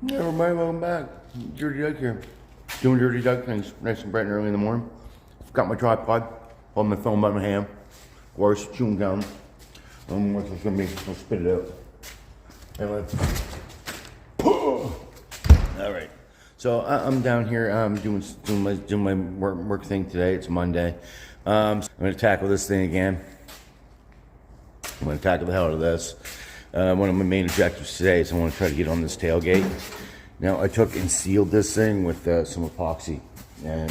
Yeah, everybody, welcome back. Dirty Doug here. Doing Dirty Doug things nice and bright and early in the morning. Got my tripod, holding my phone by my hand. Of course, chewing gum. What's this gonna be? I'll spit it out. Anyway. All right. So I'm down here doing my work thing today. It's Monday. I'm gonna tackle this thing again. I'm gonna tackle the hell out of this. One of my main objectives today is I want to try to get on this tailgate. Now I took and sealed this thing with some epoxy, and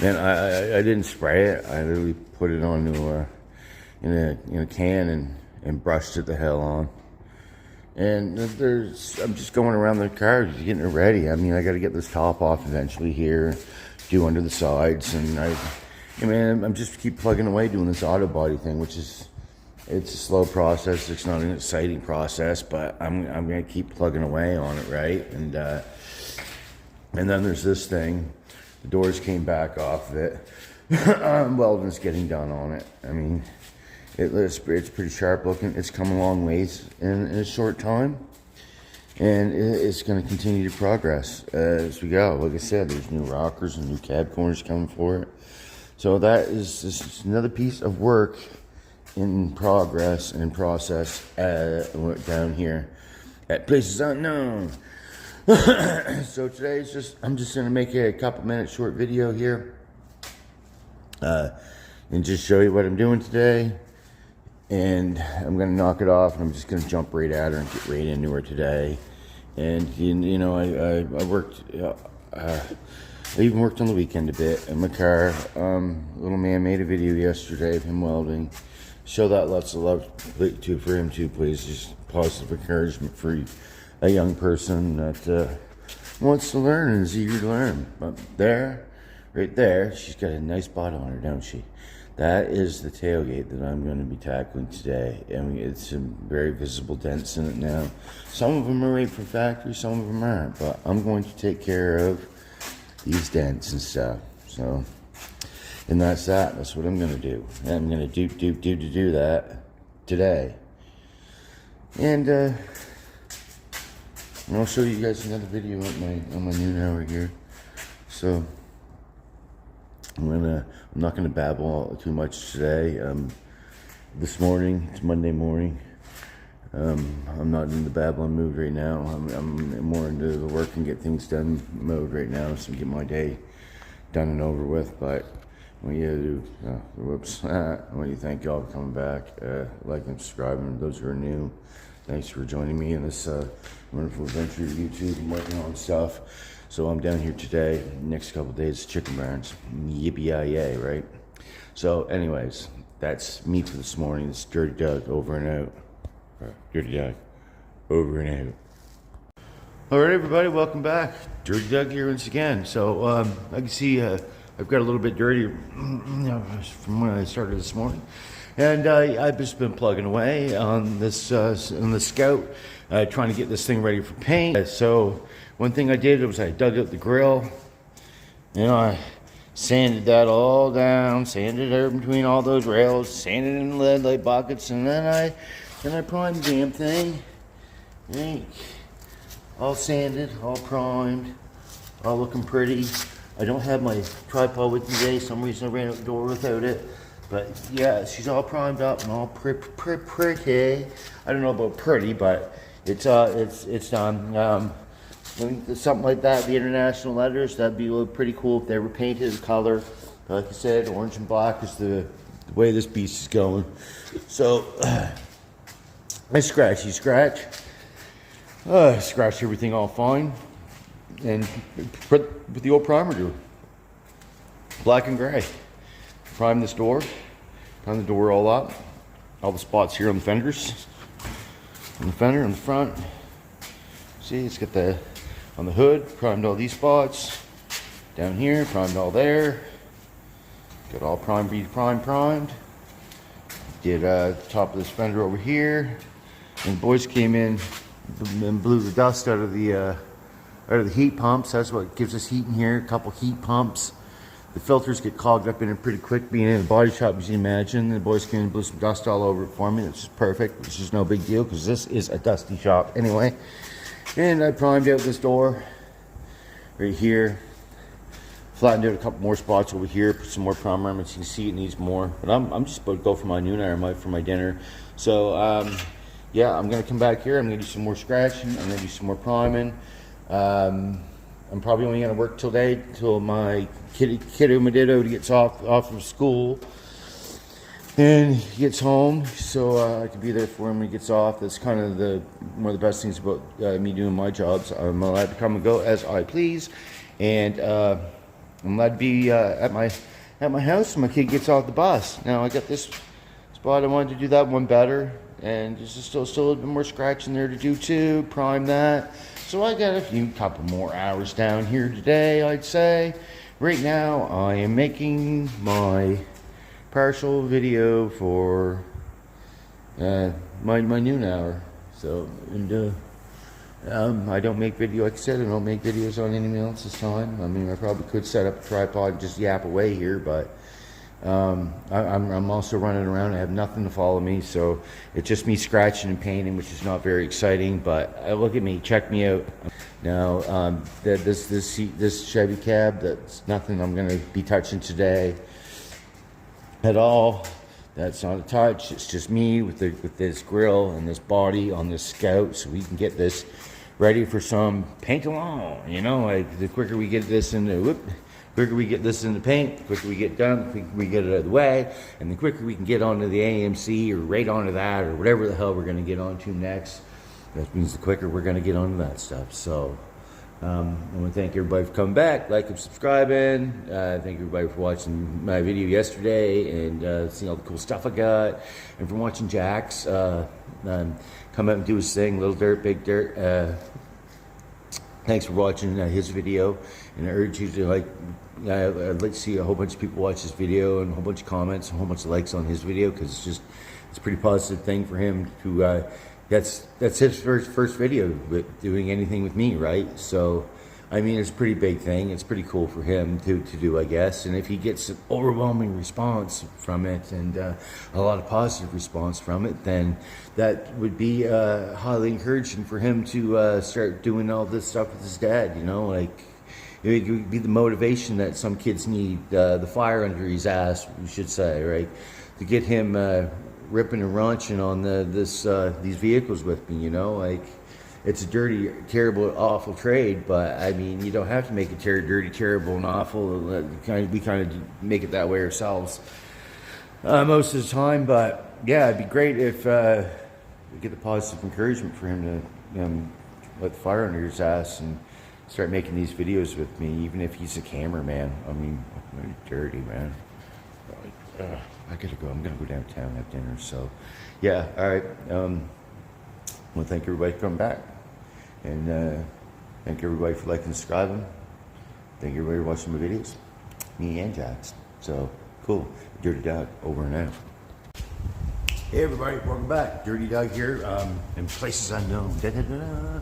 then I didn't spray it. I literally put it on in a can and brushed it the hell on. And I'm just going around the car, just getting it ready. I mean, I got to get this top off eventually here, do under the sides, and I'm just keep plugging away doing this auto body thing, which is. It's a slow process. It's not an exciting process, but I'm gonna keep plugging away on it, right? And then there's this thing. The doors came back off of it. Welding's getting done on it. I mean, it's pretty sharp looking. It's come a long ways in a short time, and it's gonna continue to progress as we go. Like I said, there's new rockers and new cab corners coming for it. So this is another piece of work in progress and process down here at Places Unknown. So today I'm just gonna make a couple minute short video here and just show you what I'm doing today, and I'm gonna knock it off and I'm just gonna jump right at her and get right into her today. And you know, I worked I even worked on the weekend a bit in my car. Little man made a video yesterday of him welding. Show that lots of love for him too, please. Just positive encouragement for a young person that wants to learn and is eager to learn. But right there, she's got a nice spot on her, don't she? That is the tailgate that I'm going to be tackling today. I mean, it's some very visible dents in it now. Some of them are right from factory, some of them aren't. But I'm going to take care of these dents and stuff. So. And that's that. That's what I'm gonna do. And I'm gonna do that today. And I'll show you guys another video on my noon hour here. So I'm not gonna babble too much today. This morning, it's Monday morning. I'm not in the babbling mood right now. I'm more into the work and get things done mode right now, so get my day done and over with. But what you do, whoops. I want to thank y'all for coming back, like and subscribing. Those who are new, thanks for joining me in this wonderful adventure of YouTube and working on stuff. So I'm down here today. Next couple of days, chicken barns. Yippee-yi-yay, right? So anyways, that's me for this morning. It's Dirty Doug, over and out. Dirty Doug, over and out. All right, everybody, welcome back. Dirty Doug here once again. So I can see I've got a little bit dirty from when I started this morning, and I've just been plugging away on this on the Scout, trying to get this thing ready for paint. So one thing I did was I dug up the grill, I sanded that all down, sanded it between all those rails, sanded it in lead light buckets, and then I primed the damn thing. Right. All sanded, all primed, all looking pretty. I don't have my tripod with me today. For some reason I ran out the door without it. But yeah, she's all primed up and all pretty. I don't know about pretty, but it's done. Something like that, the international letters, that'd be pretty cool if they were painted in color. Like I said, orange and black is the way this beast is going. So I scratched everything all fine. And put the old primer to it. Black and gray. Prime this door. Prime the door all up. All the spots here on the fenders. On the fender, on the front. See, it's got on the hood, primed all these spots. Down here, primed all there. Got all primed. Did the top of this fender over here. And the boys came in and blew the dust out of the heat pumps. That's what gives us heat in here. A couple heat pumps. The filters get clogged up in it pretty quick, being in a body shop, as you imagine. The boys came and blew some dust all over it for me. It's just perfect. It's just no big deal because this is a dusty shop anyway. And I primed out this door right here. Flattened out a couple more spots over here. Put some more primer on it. So you can see it needs more. But I'm just about to go for my noon hour for my dinner. So yeah, I'm gonna come back here. I'm gonna do some more scratching. I'm gonna do some more priming. I'm probably only gonna work till my kiddo Meditto gets off of school and he gets home, so I can be there for him when he gets off. That's kind of one of the best things about me doing my jobs. I'm allowed to come and go as I please, and I'm allowed to be at my house when my kid gets off the bus. Now I got this spot. I wanted to do that one better, and there's still a little bit more scratching there to do too. Prime that. So I got a couple more hours down here today, I'd say. Right now I am making my partial video for my noon hour. So, and I don't make video, like I said, I don't make videos on anyone else's time. I mean, I probably could set up a tripod and just yap away here, but I'm also running around. I have nothing to follow me, so it's just me scratching and painting, which is not very exciting. But look at me, check me out. Now, this Chevy cab, that's nothing I'm going to be touching today at all. That's not a touch. It's just me with this grill and this body on this Scout, so we can get this ready for some paint along. You know, like the quicker we get this in the quicker we get this in the paint, the quicker we get done, the quicker we get it out of the way, and the quicker we can get onto the AMC or right onto that or whatever the hell we're going to get onto next. That means the quicker we're going to get onto that stuff. So I want to thank everybody for coming back, like and subscribing. Thank everybody for watching my video yesterday and seeing all the cool stuff I got, and for watching Jax come out and do his thing, Little Dirt, Big Dirt. Thanks for watching his video, and I urge you to I'd like to see a whole bunch of people watch this video and a whole bunch of comments and a whole bunch of likes on his video, because it's a pretty positive thing for him to. That's his first video with doing anything with me, right? So, I mean, it's a pretty big thing. It's pretty cool for him to do, I guess. And if he gets an overwhelming response from it and a lot of positive response from it, then that would be highly encouraging for him to start doing all this stuff with his dad. You know, like it would be the motivation that some kids need, the fire under his ass, we should say, right, to get him ripping and raunching on these vehicles with me. You know, like, it's a dirty, terrible, awful trade, but I mean, you don't have to make it dirty, terrible, and awful. We kind of make it that way ourselves most of the time. But yeah, it'd be great if we get the positive encouragement for him to let the fire under his ass and start making these videos with me, even if he's a cameraman. I mean, dirty, man. I gotta go. I'm gonna go downtown and have dinner. So, yeah. All right. I want to thank everybody for coming back, and thank everybody for liking and subscribing. Thank everybody for watching my videos, me and Jax. So cool. Dirty Dog over and out. Hey everybody, welcome back. Dirty Dog here. In places unknown. Da, da, da, da.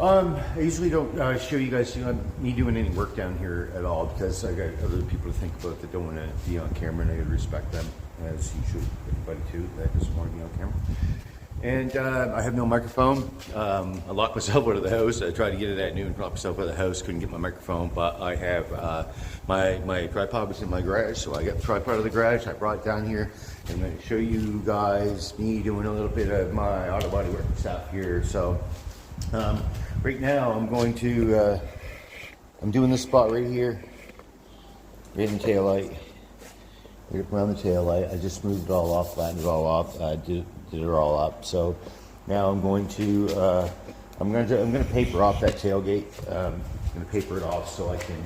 I usually don't show you guys me doing any work down here at all, because I got other people to think about that don't want to be on camera, and I gotta respect them, as you should, everybody too, that doesn't want to be on camera. And I have no microphone. I locked myself out of the house. I tried to get it at noon, locked myself out of the house, couldn't get my microphone, but I have my tripod was in my garage, so I got the tripod out of the garage. I brought it down here. I'm going to show you guys me doing a little bit of my auto body work stuff here. So right now I'm going to, I'm doing this spot right here, right in the taillight, right around the taillight. I just moved it all off, flattened it all off, did it all up. So now I'm going to, I'm going to paper off that tailgate. I'm going to paper it off so I can,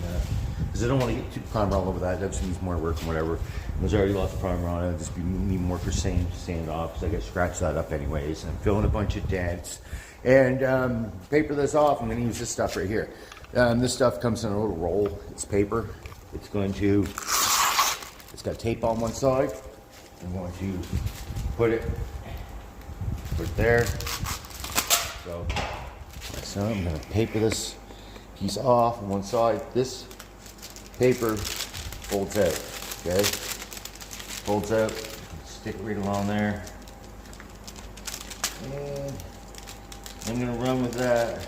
because I don't want to get too primer all over that. That just needs more work and whatever. There's already lots of primer on it. It'll just need more for sand off, because I got to scratch that up anyways. And I'm filling a bunch of dents. And paper this off. I'm going to use this stuff right here. This stuff comes in a little roll. It's paper. It's got tape on one side. I'm going to put it there. So I'm going to paper this piece off on one side. This paper folds out. Okay, folds out. Stick it right along there. And I'm gonna run with that.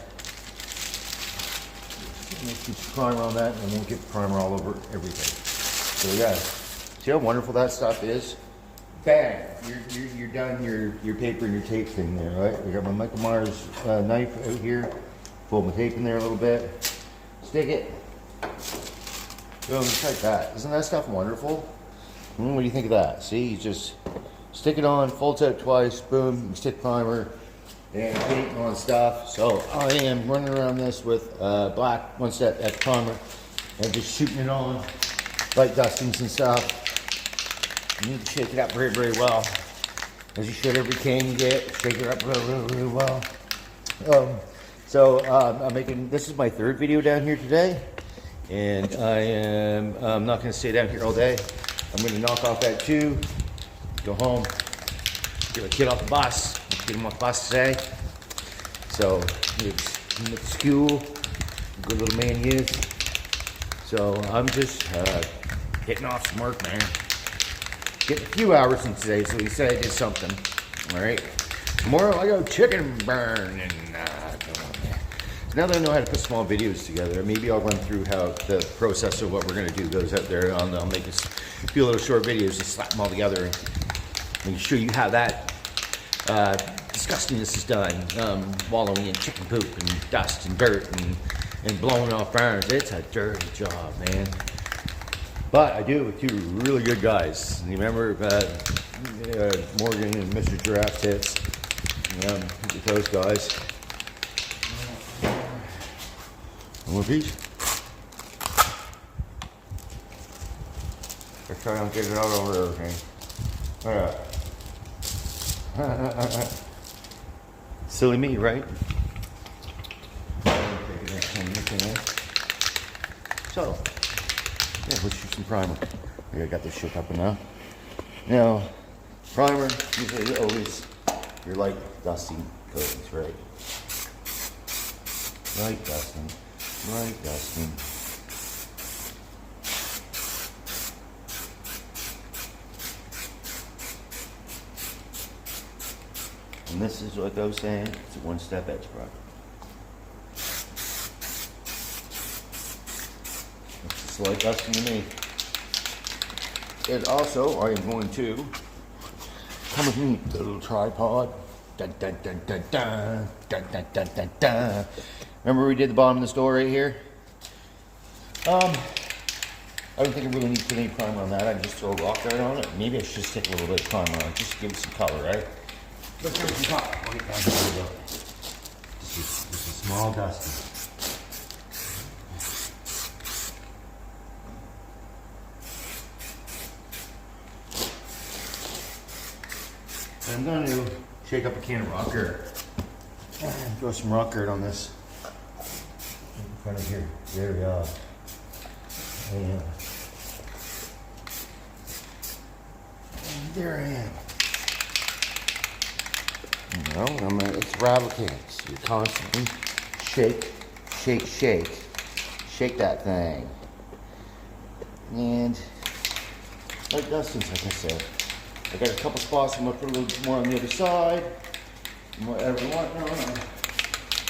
Let's keep the primer on that, and we'll get the primer all over everything. So yeah, see how wonderful that stuff is? Bang! You're done your paper and your tape thing there, right? I got my Michael Myers knife out here. Fold my tape in there a little bit. Stick it. Boom, just like that. Isn't that stuff wonderful? What do you think of that? See, you just stick it on, folds out twice, boom, you stick primer and paint on stuff. So I am running around this with black one-step X primer and just shooting it on, light dustings and stuff. You need to shake it up very, very well, as you should every can you get. Shake it up really well. I'm making, this is my third video down here today, and I'm not going to stay down here all day. I'm going to knock off that too, go home, get my kid off the bus, get him off the bus today. So it's at school, good little man he is. So I'm just getting off some work, man. Getting a few hours in today, so he said I did something. All right. Tomorrow I go chicken burn, and so now that I know how to put small videos together, maybe I'll run through how the process of what we're gonna do goes out there. I'll make a few little short videos, just slap them all together, and show you how that disgustingness is done. Wallowing in chicken poop and dust and dirt and blowing off burns. It's a dirty job, man. But I do it with two really good guys. You remember Morgan and Mr. Giraffe Tits? With those guys. One more piece. Let's try and get it out over everything. Alright. Silly me, right? So, yeah, let's shoot some primer. I got this shit up enough. Now, primer, usually always your light dusting coatings, right? Light dusting, light dusting. And this is what I was saying, it's a one-step edge product. It's just light dusting to me. And also, I am going to come with me, the little tripod. Dun, dun, dun, dun, dun, dun, dun, dun, dun, dun. Remember we did the bottom of this door right here? I don't think I really need to put any primer on that. I can just throw a rock art on it. Maybe I should stick a little bit of primer on it, just to give it some color, right? Let's get some color. I'll get down here a little bit. This is small dusting. I'm going to shake up a can of rock art and throw some rock art on this in front of here. There we are. And there I am. It's rattle cans. You constantly shake, shake, shake. Shake that thing. And like dustings, like I said. I got a couple spots I'm gonna put a little bit more on the other side. Whatever you want. No.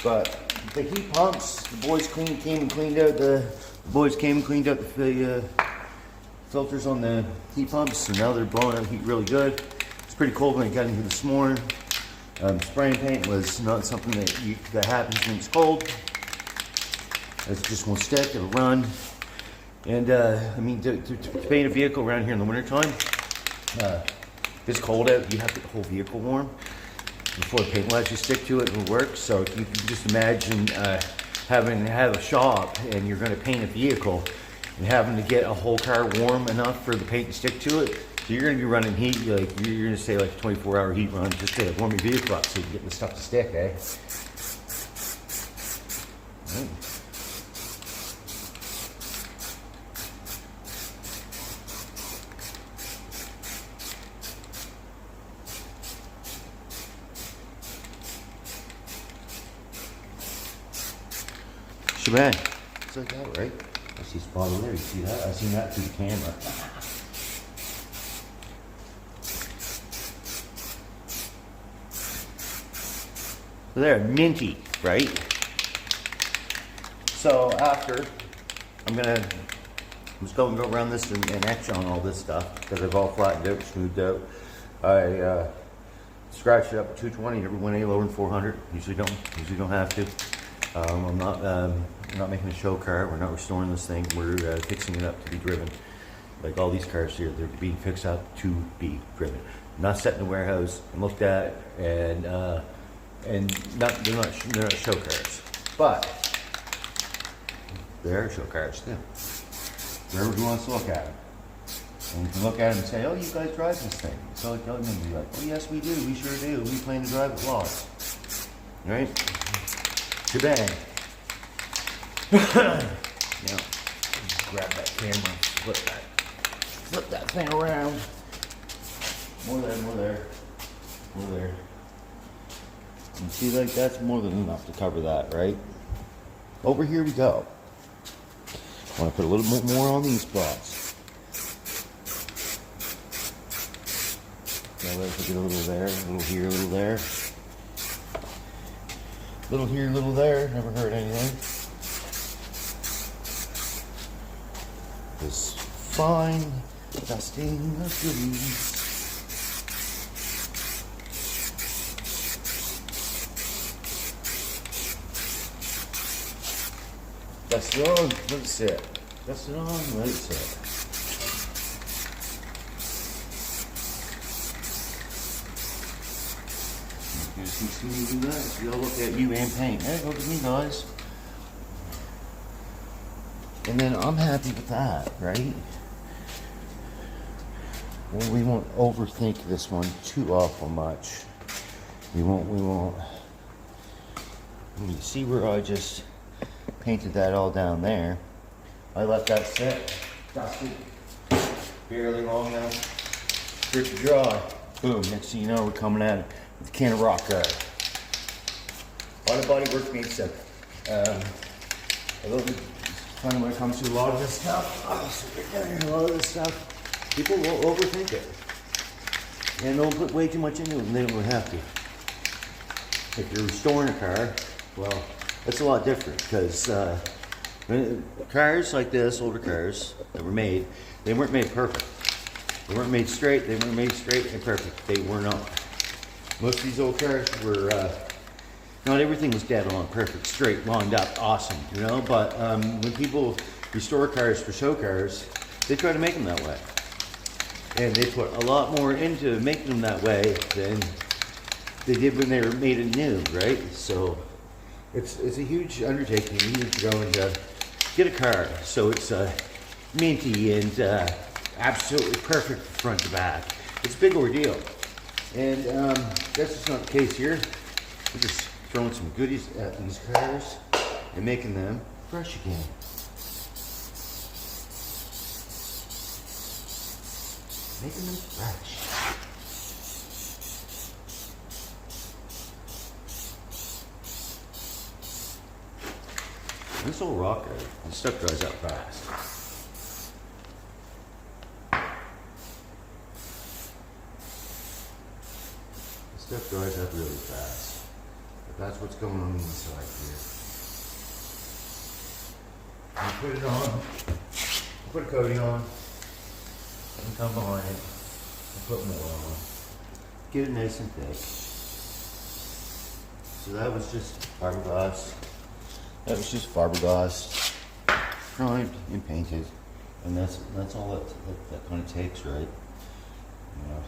But the heat pumps, the boys came and cleaned out the filters on the heat pumps, so now they're blowing out heat really good. It's pretty cold when I got in here this morning. Spraying paint was not something that happens when it's cold. It just won't stick, it'll run. And I mean, to paint a vehicle around here in the wintertime, if it's cold out, you have to get the whole vehicle warm before the paint will actually stick to it and work. So if you can just imagine having to have a shop and you're going to paint a vehicle and having to get a whole car warm enough for the paint to stick to it. So you're going to be running heat, you're going to say like a 24-hour heat run just to warm your vehicle up so you can get the stuff to stick, eh? Right. Shebang. It's like that, right? I see a spot over there. You see that? I seen that through the camera. They're minty, right? So after, I'm just going to go around this and etch on all this stuff because I've all flattened out, smoothed out. I scratched it up at 220. Never went any lower than 400. Usually don't have to. I'm not making a show car. We're not restoring this thing. We're fixing it up to be driven. Like all these cars here, they're being fixed up to be driven. Not set in the warehouse and looked at, and they're not show cars, but they're show cars too. Whoever wants to look at them, and you can look at them and say, "Oh, you guys drive this thing." So tell them to be like, "Oh, yes, we do. We sure do. We plan to drive it lots." Right? Shebang. Now, grab that camera, flip that thing around. More there. You see, like, that's more than enough to cover that, right? Over here we go. I want to put a little bit more on these spots. Yeah, let's get a little there, a little here, a little there. Little here, little there. Never hurt anything. This fine dusting of goodies. Dust it on, let it sit. Dust it on, let it sit. You can see me do that. So you'll look at you and paint. Hey, look at me, guys. And then I'm happy with that, right? Well, we won't overthink this one too awful much. We won't. You see where I just painted that all down there. I let that sit, dusted, barely long enough for it to dry. Boom, next thing you know, we're coming at it with a can of rock guard. A lot of body work made simple. Although funny when it comes to a lot of this stuff, a lot of this stuff, people will overthink it. And they'll put way too much into it and they don't have to. If you're restoring a car, well, that's a lot different because cars like this, older cars that were made, they weren't made perfect. They weren't made straight, they weren't made straight and perfect. They were not. Most of these old cars were, not everything was dead on, perfect, straight, lined up, awesome, you know? But when people restore cars for show cars, they try to make them that way. And they put a lot more into making them that way than they did when they were made anew, right? So it's a huge undertaking. You need to go and get a car so it's minty and absolutely perfect front to back. It's a big ordeal. And that's just not the case here. We're just throwing some goodies at these cars and making them fresh again. Making them fresh. This old rocker, this stuff dries out fast. This stuff dries out really fast. But that's what's going on inside here. You put it on, put a coating on, and come behind it, and put more on. Get it nice and thick. So that was just fiberglass. That was just fiberglass, primed and painted, and that's all that kind of takes, right? You know,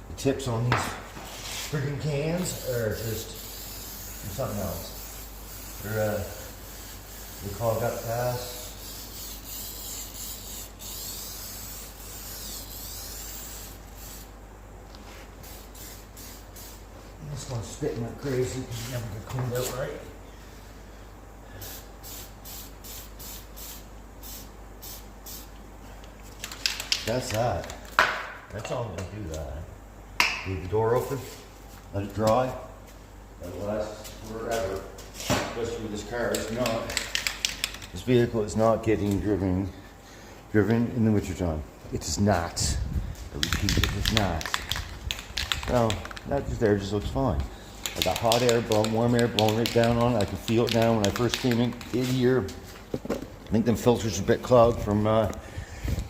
the tips on these freaking cans are just something else. They're clogged up fast. This one's spitting like crazy because you never get cleaned out right. That's that. That's all I'm gonna do that. Leave the door open, let it dry. That'll last forever. Especially with this car, this vehicle is not getting driven in the wintertime. It is not. I repeat, it is not. Well, that just there just looks fine. I got hot air, warm air blowing right down on it. I can feel it now. When I first came in here, I think them filters are a bit clogged from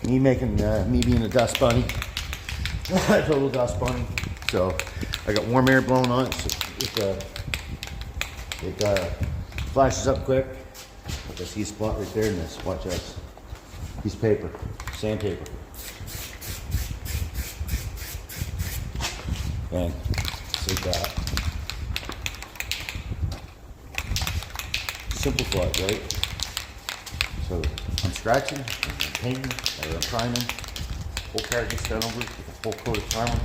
me being a dust bunny, total dust bunny. So I got warm air blowing on it. So it flashes up quick. I see a spot right there in this. Watch this. Piece of paper, sandpaper. And like that. Simplified, right? So I'm scratching, I'm painting, I'm priming. Whole car gets done over with a full coat of primer.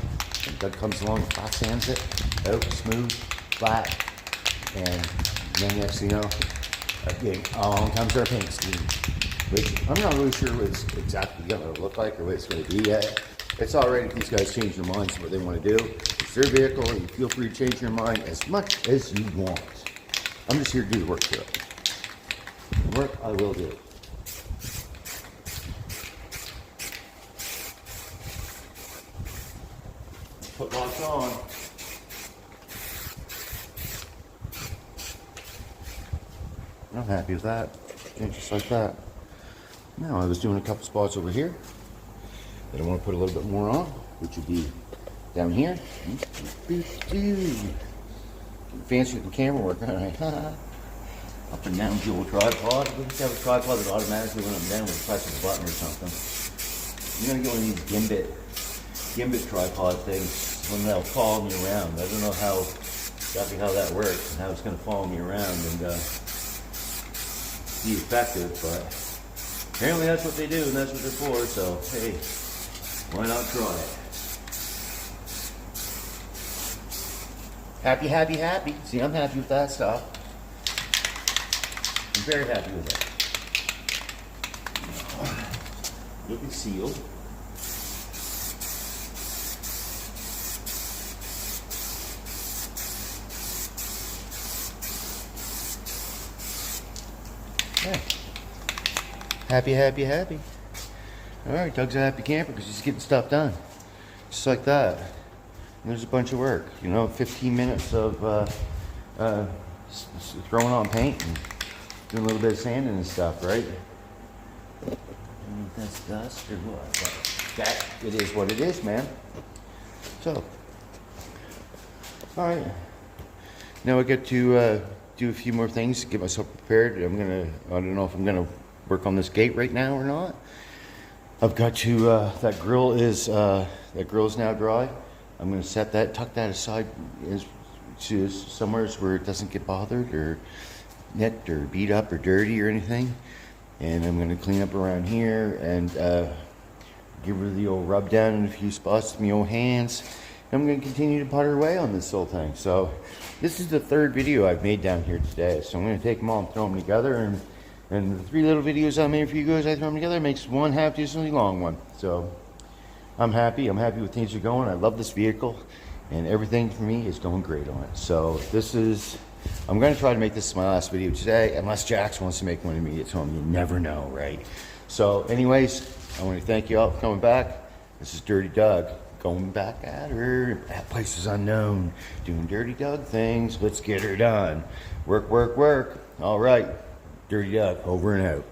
And Doug comes along, flat sands it, out, smooth, flat, and then next thing you know, again, along comes our paint scheme. Which I'm not really sure what it's exactly going to look like or what it's going to be yet. It's already, these guys change their minds to what they want to do. It's their vehicle, and you feel free to change your mind as much as you want. I'm just here to do the work to it. The work I will do. Put locks on. I'm happy with that. And just like that. Now I was doing a couple spots over here that I want to put a little bit more on, which would be down here. Fancy with the camera work, alright. Up and down dual tripod. We just have a tripod that automatically when I'm down with pressing a button or something. You're gonna go in these gimbit tripod things when they'll follow me around. I don't know exactly how that works and how it's gonna follow me around and be effective, but apparently that's what they do and that's what they're for, so hey, why not try it? Happy, happy, happy. See, I'm happy with that stuff. I'm very happy with it. Look, it's sealed. Yeah. Happy, happy, happy. All right, Doug's a happy camper because he's getting stuff done. Just like that. And there's a bunch of work. 15 minutes of throwing on paint and doing a little bit of sanding and stuff, right? I don't know if that's dust or what, but that, it is what it is, man. So, all right. Now I get to do a few more things, get myself prepared. I don't know if I'm gonna work on this gate right now or not. I've got to, that grill is now dry. I'm gonna set that, tuck that aside to somewhere where it doesn't get bothered or nicked or beat up or dirty or anything. And I'm gonna clean up around here and give her the old rub down in a few spots with my old hands. I'm going to continue to putter away on this whole thing. So this is the third video I've made down here today. So I'm going to take them all and throw them together. And the 3 little videos I made for you guys, I throw them together, makes one half decently long one. So I'm happy. I'm happy with things are going. I love this vehicle. And everything for me is going great on it. So I'm going to try to make this my last video today. Unless Jax wants to make one of me at home. You never know, right? So anyways, I want to thank you all for coming back. This is Dirty Doug. Going back at her. That place is unknown. Doing Dirty Doug things. Let's get her done. Work, work, work. All right. Dirty Doug, over and out.